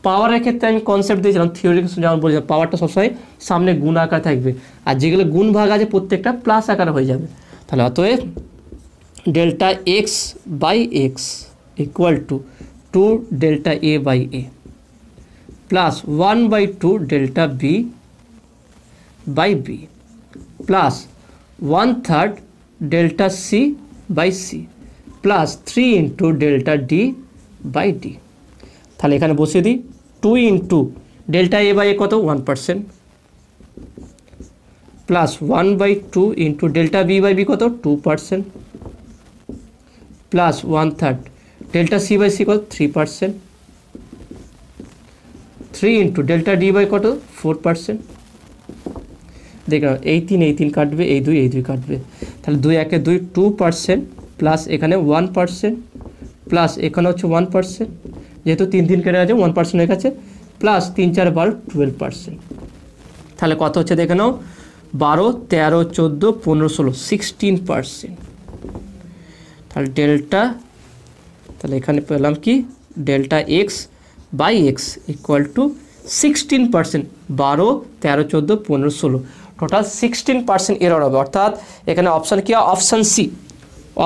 পাওয়ারের ক্ষেত্রে আমি কনসেপ্ট দিয়েছিলাম, থিওরি যেমন বলেছিলাম, পাওয়ারটা সবসময় সামনে গুণ আকার থাকবে, আর যেগুলো গুণ ভাগ আছে প্রত্যেকটা প্লাস আকারে হয়ে যাবে। তাহলে অতএব delta X by X equal to 2 delta A by A plus 1/2 delta B by B plus 1/3 delta C by C plus 3 into delta D by D. তাহলে এখানে বসিয়ে দিই 2 into delta A by A কত 1%, plus 1/2 into delta B by B কত 2%, plus 1/3 delta C by C কত 3%, 3 into delta D by কত 4%। দেখো এই 3 কাটবে, এই 2 কাটবে, তাহলে 2 1 2 2%, প্লাস এখানে 1%, প্লাস এখানে হচ্ছে 1%, যেহেতু 3 কেটে আছে 1% হয়ে গেছে, প্লাস 3 4 12 12%। তাহলে কত হচ্ছে দেখে নাও, 12 13 14 15 16 16%। তাহলে ডেল্টা, তাহলে এখানে পেলাম কি delta X by X equal to 16%, 12 13 14 15 16, total 16% error হবে। অর্থাৎ এখানে অপশান কি,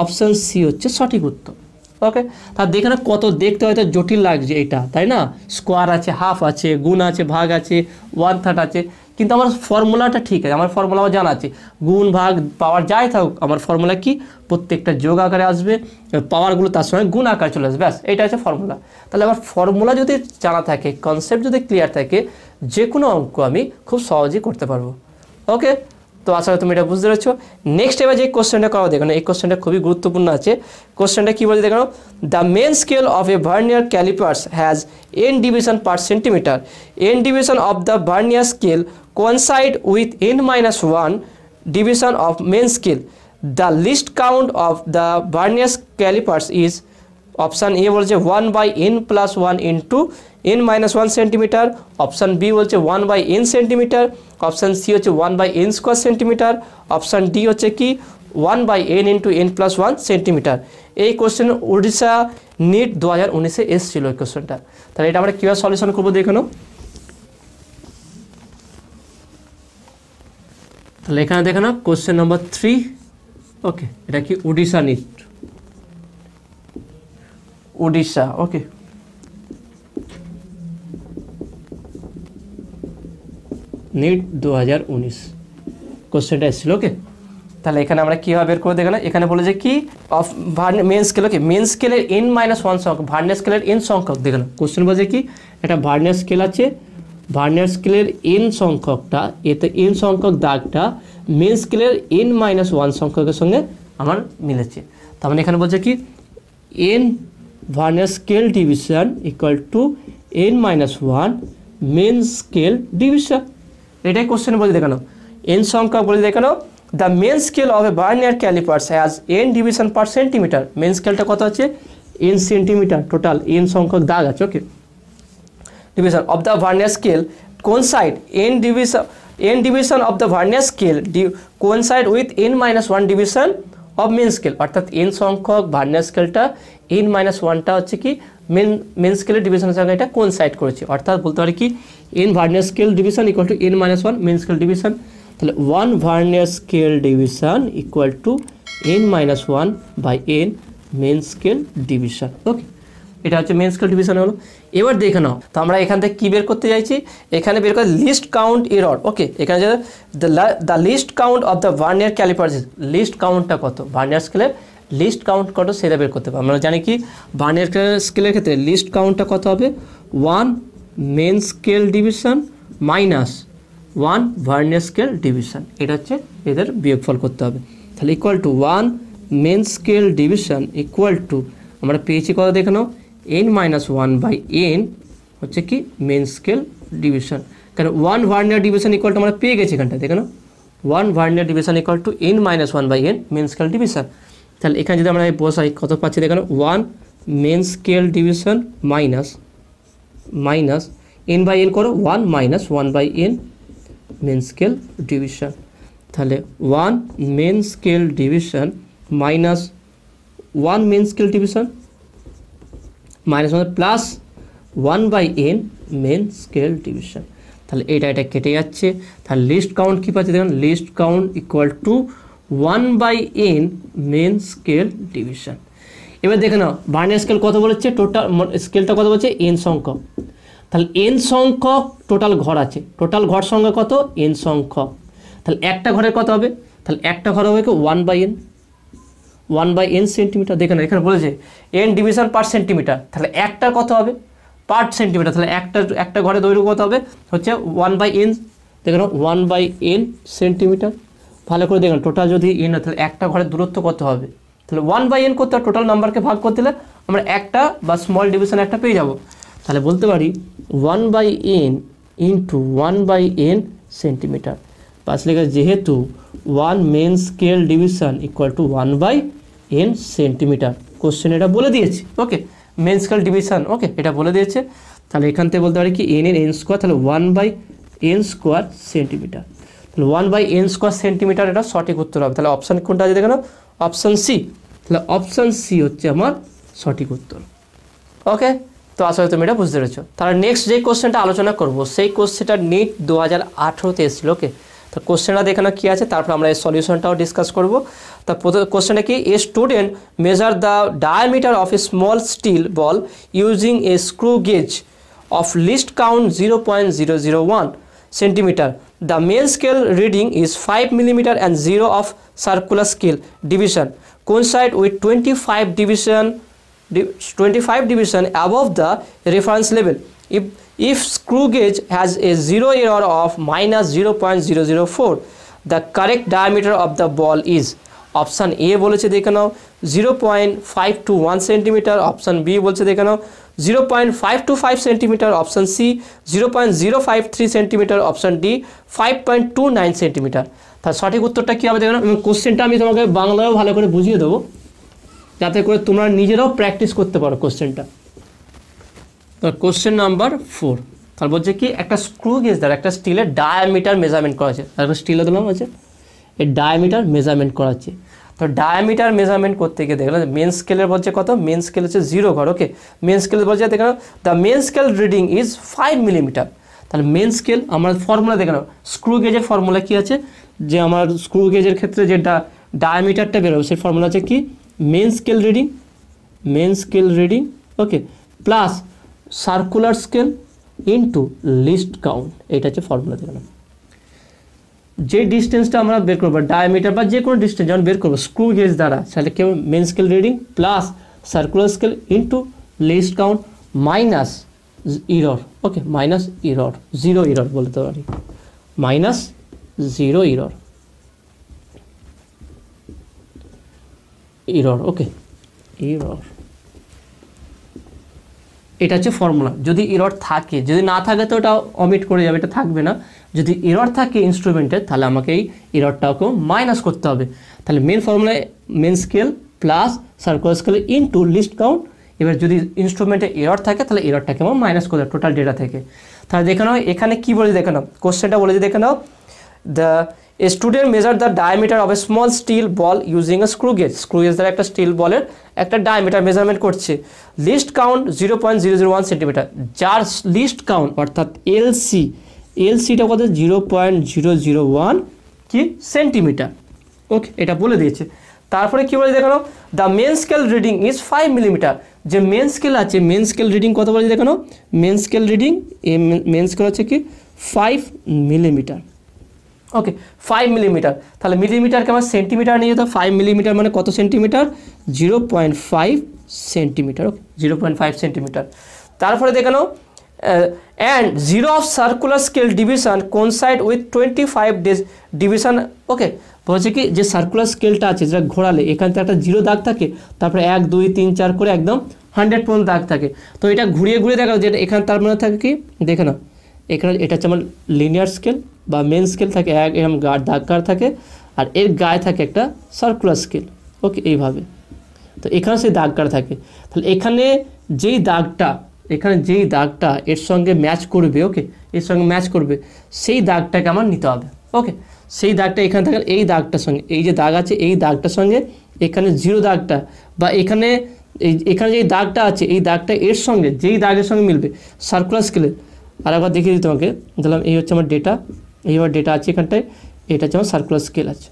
অপশান সি হচ্ছে সঠিক উত্তর। ওকে, তার দেখে না কত দেখতে হয়তো জটিল লাগছে এটা, তাই না, স্কোয়ার আছে, হাফ আছে, গুণ আছে, ভাগ আছে, 1/3 আছে, কিন্তু আমার ফর্মুলাটা ঠিক আছে, আমার ফর্মুলা আমার জানা আছে, গুণ ভাগ পাওয়ার যাই থাকুক, আমার ফর্মুলা কি প্রত্যেকটা যোগ আকারে আসবে, পাওয়ারগুলো তার সঙ্গে গুণ আকারে চলে আসবে, ব্যাস এইটা হচ্ছে ফর্মুলা। তাহলে আমার ফর্মুলা যদি জানা থাকে, কনসেপ্ট যদি ক্লিয়ার থাকে, যে কোনো অঙ্ক আমি খুব সহজেই করতে পারবো। ওকে, তো আসলে তুমি এটা বুঝতে পেরেছো। নেক্সট এবার যে কোশ্চেনটা করো দেখো, এই কোশ্চেনটা খুবই গুরুত্বপূর্ণ আছে। কোশ্চেনটা কী বলছে দেখো, the main scale of a vernier callipers has n division per centimetre, n division of the vernier scale coincide with n-1 division of main scale. The least count of the vernier calipers is option A বলছে 1/n plus 1 into n-1 centimeter, option B বলছে 1/n centimeter, option C হচ্ছে 1/n square centimeter, option D হচ্ছে কি 1/n into n plus 1 centimeter। এই question Orissa NEET 2019-এ এসেছিল এই কোশ্চেনটা। তাহলে এটা আমরা কীভাবে সলিউশন করবো দেখে নাও। তাহলে এখানে দেখে নাও কোশ্চেন নম্বর 3। ওকে, এটা কি উড়িষ্যা নিট, উড়িষ্যা। ওকে, নিট 2019 কোশ্চেনটা এসেছিল। ওকে, তাহলে এখানে আমরা কীভাবে বের করে দেখো না, এখানে বলে যে কি of main scale, okay main স্কেলের n-1 সংখ্যক, ভার্নিয়ার স্কেলের n সংখ্যক, দেখো না কোশ্চেন বলছে কি একটা ভার্নিয়ার স্কেল আছে, ভার্নিয়ার স্কেলের n সংখ্যকটা, এতে n সংখ্যক দাগটা মেন স্কেলের n-1 সংখ্যকের সঙ্গে আমার মিলেছে। তার মানে এখানে বলছে কি n vernier scale division equal to n-1 main scale division, এটাই কোশ্চেন বলে দেখানো। n সংখ্যক বলে দেখানো the main scale of a vernier callipers has n division per centimetre, main স্কেলটা কত আছে n সেন্টিমিটার, টোটাল n সংখ্যক দাগ আছে, okay division of the vernier scale coincide n division of the vernier scale coincide with n-1 division of main scale, অর্থাৎ n সংখ্যক vernier স্কেলটা n-1টা হচ্ছে কি মেন স্কেলের ডিভিশনের সঙ্গে এটা কোইনসাইড করেছে, অর্থাৎ বলতে পারি কি n vernier scale division equal to n-1 main scale division, তাহলে 1 vernier scale division equal to n-1 by n main scale division, okay এটা হচ্ছে মেন স্কেল ডিভিশন হলো। এবার দেখে নাও তো আমরা এখান থেকে কী বের করতে চাইছি, এখানে বের করে লিস্ট কাউন্ট এরর, ওকে এখানে যে the least count of the vernier callipers, least কাউন্টটা কত ভার্নিয়ার স্কেলের লিস্ট কাউন্ট কত সেটা বের করতে হবে। আমরা জানি কি ভার্নিয়ার স্কেলের ক্ষেত্রে লিস্ট কাউন্টটা কত হবে 1 main scale division minus 1 vernier scale division, এটা হচ্ছে এদের বিয়োগফল করতে হবে, তাহলে equal to 1 main scale division equal to আমরা পেয়েছি কত দেখে নাও n-1 বাই n হচ্ছে কি মেন স্কেল ডিভিশন, কারণ 1 ভার্নিয়ার ডিভিশন ইকুয়াল টু আমরা পেয়ে গেছি এখানটা দেখে নাও 1 vernier division equal to n-1 by n main scale division, তাহলে এখানে যদি আমরা বসাই কত পাচ্ছি দেখে নাও 1 main scale division minus n by n করো 1 মাইনাস 1 by n main scale division, তাহলে 1 main scale division minus 1 main scale division minus 1 plus 1 by n main scale division, তাহলে এটা কেটে যাচ্ছে, তাহলে লিস্ট কাউন্ট কী পাচ্ছি দেখুন least count equal to 1 by n main scale division. এবার দেখে নাও ভার্নিয়ার স্কেল কত বলেছে, টোটাল স্কেলটা কত বলছে n সংখ্যক, তাহলে n সংখ্যক টোটাল ঘর আছে, টোটাল ঘর সংখ্যা কত n সংখ্যক, তাহলে একটা ঘরের কত হবে, তাহলে একটা ঘর হবে কি 1 বাই n সেন্টিমিটার, দেখে না এখানে বলেছে n ডিভিশন পার সেন্টিমিটার, তাহলে একটার কত হবে পার সেন্টিমিটার, তাহলে একটা ঘরে দৈর্ঘ্য কত হবে হচ্ছে 1 বাই n, দেখে নাও 1 বাই n সেন্টিমিটার, ভালো করে দেখুন টোটাল যদি n হয় তাহলে একটা ঘরের দূরত্ব কত হবে, তাহলে 1 বাই n করতে হবে, টোটাল নাম্বারকে ভাগ করতে দিলে আমরা একটা বা স্মল ডিভিশন একটা পেয়ে যাব, তাহলে বলতে পারি 1 by n into 1 by n centimetre, পাঁচ লেখা যেহেতু 1 main scale division equal to 1 by n centimetre, question এটা বলে দিয়েছে, okay main scale division, okay এটা বলে দিয়েছে, তাহলে এখান থেকে বলতে পারি কি n এর n স্কোয়ার, তাহলে 1 বাই n স্কোয়ার সেন্টিমিটার, তাহলে 1 বাই n স্কোয়ার সেন্টিমিটার এটা সঠিক উত্তর হবে, তাহলে অপশান কোনটা আছে দেখো না অপশান সি, তাহলে অপশান সি হচ্ছে আমার সঠিক উত্তর, ওকে তো আশা করি তুমি এটা বুঝতে পেরেছো। তাহলে নেক্সট যে কোশ্চেনটা আলোচনা করবো সেই কোশ্চেনটা নিট 2018-তে এসেছিল, ওকে তো কোশ্চেনটা দেখানো কী আছে, তারপর আমরা এই সলিউশনটাও ডিসকাস করবো। তা কোশ্চেনটা কি a student measure the diameter of a small steel ball using a screw gauge of list count 0.001 centimeter. The main scale reading is 5 millimeter and 0 of circular scale division coincide with 25 division above the reference level. If screw gauge has a zero error of minus 0.004, the correct diameter of the ball is option A বলেছে দেখে নাও 0.521 centimetre, option B বলছে দেখে নাও 0.525 centimetre, option C 0.053 centimetre, option D 5.29 centimetre. তার সঠিক উত্তরটা কী হবে দেখে নাও, এবং কোশ্চেনটা আমি তোমাকে বাংলায়ও ভালো করে বুঝিয়ে দেবো যাতে করে তোমরা নিজেরাও প্র্যাকটিস করতে পারো কোশ্চেনটা। তো কোশ্চেন নাম্বার 4 তার বলছে কি একটা স্ক্রু গেজ দ্বারা একটা স্টিলের ডায়ামিটার মেজারমেন্ট করা আছে, তারপর স্টিলে দিলাম আছে এর ডায়ামিটার মেজারমেন্ট করা আছে। তো ডায়ামিটার মেজারমেন্ট করতে গিয়ে দেখলাম মেন স্কেলের বলছে কত, মেন স্কেল হচ্ছে 0 ঘর, ওকে মেন স্কেল বলছে দেখলাম the main scale reading is 5 millimetre. তাহলে মেন স্কেল আমার ফর্মুলা দেখলাম, স্ক্রু গেজের ফর্মুলা কি আছে, যে আমার স্ক্রু গেজের ক্ষেত্রে যে ডায়ামিটারটা বেরোবে সেই ফর্মুলা আছে কি main scale reading okay plus circular scale into least count, এটা হচ্ছে ফর্মুলা দেখলাম। যে ডিস্টেন্সটা আমরা বের করবো ডায়ামিটার বা যে কোনো ডিস্টেন্স যখন বের করবো স্ক্রু গেজ দ্বারা, তাহলে কেউ main scale reading plus circular scale into least count minus error. Okay, minus error, zero error বলতে পারি, minus zero error, error. Okay, error, এটা হচ্ছে ফর্মুলা। যদি ইরর থাকে, যদি না থাকে তো ওটা অমিট করে যাবে, এটা থাকবে না। যদি ইরর থাকে ইনস্ট্রুমেন্টের, তাহলে আমাকে এই ইররটাকেও মাইনাস করতে হবে। তাহলে মেন ফর্মুলায় main scale plus circular scale into least count. এবার যদি ইনস্ট্রুমেন্টে এরর থাকে তাহলে এররটাকে আমার মাইনাস করে টোটাল ডেটা থেকে। তাহলে দেখে নাও এখানে কী বলেছে, দেখে নাও কোশ্চেনটা বলেছে, দেখে নাও the student measure the diameter of a small steel ball using a screw gauge. Screw gauge দ্বারা একটা স্টিল বলের একটা ডায়ামিটার মেজারমেন্ট করছে। লিস্ট কাউন্ট 0.001 সেন্টিমিটার, যার লিস্ট কাউন্ট অর্থাৎ এলসি, এলসিটা কত 0.001 কি সেন্টিমিটার। ওকে, এটা বলে দিয়েছে। তারপরে কী বলেছে দেখানো, the main scale reading is 5 millimetre. যে মেন স্কেল আছে, মেন স্কেল রিডিং কত বলেছে দেখানো, main scale reading, main scale হচ্ছে কি 5 মিলিমিটার। ওকে, 5 মিলিমিটার, তাহলে মিলিমিটারকে আমার সেন্টিমিটার নিয়ে যেত। 5 মিলিমিটার মানে কত সেন্টিমিটার, 0.5 সেন্টিমিটার। ওকে, 0.5 সেন্টিমিটার। তারপরে দেখানো and zero of circular scale division coincide with 25 ডেজ ডিভিশন। ওকে, বলছে কি যে সার্কুলার স্কেলটা আছে যেটা ঘোরালে এখান থেকে একটা জিরো দাগ থাকে, তারপরে 1 2 3 4 করে একদম 100 পর্যন্ত দাগ থাকে। তো এটা ঘুরিয়ে ঘুরিয়ে দেখা যেটা এখানে তার মানে থাকে কি, দেখে না এখানে এটা হচ্ছে আমার লিনিয়ার স্কেল বা মেন স্কেল থাকে, এরকম দাগকার থাকে, আর এর গায়ে থাকে একটা সার্কুলার স্কেল। ওকে, এইভাবে। তো এখানে সেই দাগকার থাকে, তাহলে এখানে যেই দাগটা, এখানে যেই দাগটা এর সঙ্গে ম্যাচ করবে, ওকে এর সঙ্গে ম্যাচ করবে, সেই দাগটাকে আমার নিতে হবে। ওকে, সেই দাগটা এখানে থাকে, এই দাগটার সঙ্গে, এই যে দাগ আছে এই দাগটার সঙ্গে এখানে জিরো দাগটা, বা এখানে এখানে যেই দাগটা আছে এই দাগটা এর সঙ্গে যেই দাগের সঙ্গে মিলবে সার্কুলার স্কেলে। আর একবার দেখিয়ে দিই তোমাকে, দিলাম এই হচ্ছে আমার ডেটা, এইবার ডেটা আছে এখানটায়, এটা হচ্ছে আমার সার্কুলার স্কেল আছে।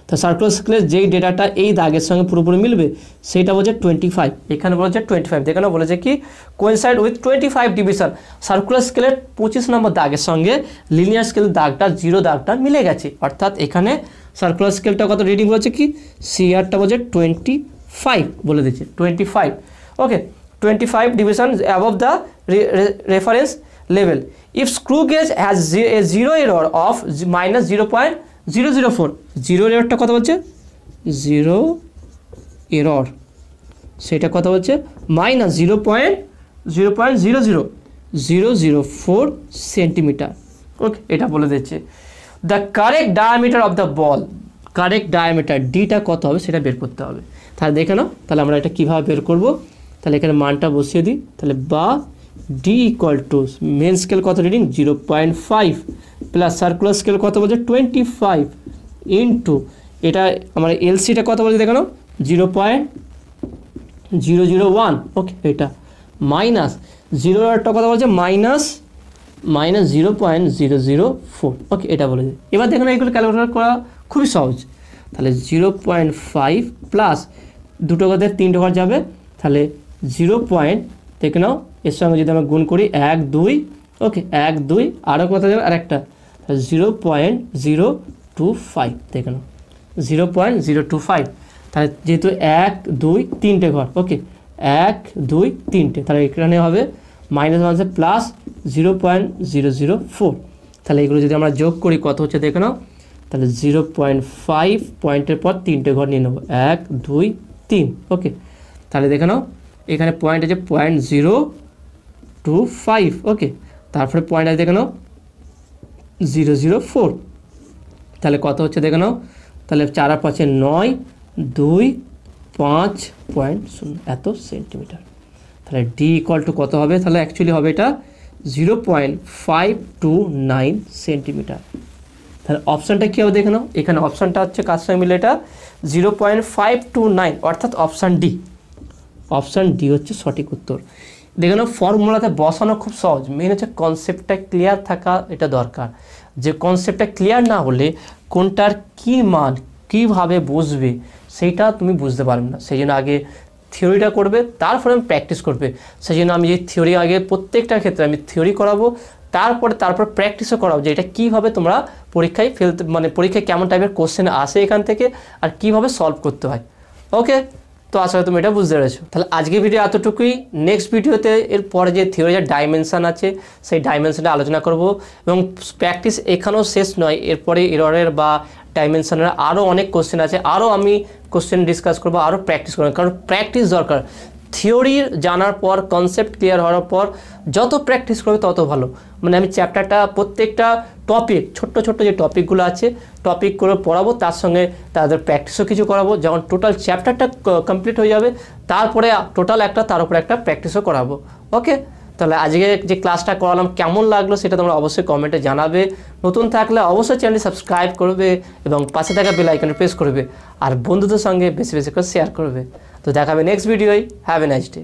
তো সার্কুলার স্কেলের যেই ডেটাটা এই দাগের সঙ্গে পুরোপুরি মিলবে সেইটা বলছে 25, এখানে বলেছে 25, দেখানো বলেছে কি কোইনসাইড উইথ 25 ডিভিশন। সার্কুলার স্কেলের 25 নম্বর দাগের সঙ্গে লিনিয়ার স্কেলের দাগটা জিরো দাগটা মিলে গেছে, অর্থাৎ এখানে সার্কুলার স্কেলটা কত রিডিং বলছে কি, সিআরটা বলছে 25 বলে দিচ্ছে 25। Okay, 25 division above the reference level. If screw gauge has a zero error of -0.004, zero এররটা কত বলছে, জিরো এরর সেটা কত বলছে -0.00004 সেন্টিমিটার। ওকে, এটা বলে দিচ্ছে। The correct diameter of the ball, correct diameter ডিটা কত হবে সেটা বের করতে হবে। তাহলে দেখে নাও, তাহলে আমরা এটা কীভাবে বের করব, তাহলে এখানে মানটা বসিয়ে দিই। তাহলে বা D equal to main scale কত রিডিং 0.5 প্লাস সার্কুলার স্কেল কত বলছে 25 ইন্টু এটা আমার এলসিটা কত বলছে দেখানো 0.001। ওকে, এটা মাইনাস জিরোটা কত বলছে -0.004। ওকে, এটা বলে দিই। এবার দেখুন এইগুলো ক্যালকুলেট করা খুবই সহজ। তাহলে 0.5 প্লাস দুটো ঘর 3 ঘর যাবে, তাহলে 0. দেখে নাও এর সঙ্গে যদি আমরা গুণ করি 1 2, ওকে 1 2 আরও কত যাবে আর একটা 0.025, দেখে নাও 0.025। তাহলে যেহেতু 1 2 3টে ঘর, ওকে 1 2 3টে, তাহলে এখানে হবে মাইনাস মাইনাসে প্লাস 0.004। তাহলে এগুলো যদি আমরা যোগ করি কত হচ্ছে দেখে নাও, তাহলে 0.5 পয়েন্টের পর 3টে ঘর নিয়ে নেবো 1 2 3। ওকে, তাহলে দেখে নাও এখানে পয়েন্ট আছে 0.025। ওকে, তারপরে পয়েন্ট আছে দেখে নাও 004। তাহলে কত হচ্ছে দেখে নাও, তাহলে 4 আর 5 9 2 5.0 এত সেন্টিমিটার। তাহলে ডি ইকুয়াল টু কত হবে, তাহলে অ্যাকচুয়ালি হবে এটা 0.529 সেন্টিমিটার। তাহলে অপশানটা কী হবে দেখে নাও, এখানে অপশানটা হচ্ছে কার সঙ্গে মিলে এটা 0.529, অর্থাৎ অপশান ডি। অপশান ডি হচ্ছে সঠিক উত্তর। দেখে নাও ফর্মুলাতে বসানো খুব সহজ, মেন হচ্ছে কনসেপ্টটা ক্লিয়ার থাকা এটা দরকার। যে কনসেপ্টটা ক্লিয়ার না হলে কোনটার কী মান কীভাবে বসবে সেইটা তুমি বুঝতে পারবে না। সেই জন্য আগে থিওরিটা করবে, তারপরে আমি প্র্যাকটিস করবে। সেই জন্য আমি যে থিওরি আগে প্রত্যেকটার ক্ষেত্রে আমি থিওরি করাবো, তারপর প্র্যাকটিসও করাবো যে এটা কীভাবে তোমরা পরীক্ষায় ফেলতে মানে পরীক্ষায় কেমন টাইপের কোশ্চেন আসে এখান থেকে আর কীভাবে সলভ করতে হয়। ওকে, তো আসলে তুমি এটা বুঝতে পেরেছো। তাহলে আজকে ভিডিও এতটুকুই। নেক্সট ভিডিওতে এর পরে যে থিওরির ডাইমেনশান আছে সেই ডাইমেনশানটা আলোচনা করব, এবং প্র্যাকটিস এখানেও শেষ নয়, এরপরে এররের বা ডাইমেনশানের আরও অনেক কোশ্চেন আছে, আরও আমি কোশ্চেন ডিসকাস করবো, আরও প্র্যাকটিস করবো, কারণ প্র্যাকটিস দরকার। থিওরি জানার পর, কনসেপ্ট ক্লিয়ার হওয়ার পর যত প্র্যাকটিস করবে তত ভালো। মানে আমি চ্যাপ্টারটা প্রত্যেকটা টপিক, ছোট্ট ছোট্ট যে টপিকগুলো আছে টপিক করে পড়াবো, তার সঙ্গে তাদের প্র্যাকটিসও কিছু করাবো। যখন টোটাল চ্যাপ্টারটা কমপ্লিট হয়ে যাবে তারপরে টোটাল তার উপরে একটা প্র্যাকটিসও করাবো। ওকে, তাহলে আজকে যে ক্লাসটা করালাম কেমন লাগলো সেটা তোমরা অবশ্যই কমেন্টে জানাবে। নতুন থাকলে অবশ্যই চ্যানেলটি সাবস্ক্রাইব করবে এবং পাশে থাকা বেল আইকনে প্রেস করবে, আর বন্ধুদের সঙ্গে বেশি বেশি করে শেয়ার করবে। তো দেখাবে নেক্সট ভিডিওয়। Have a nice day.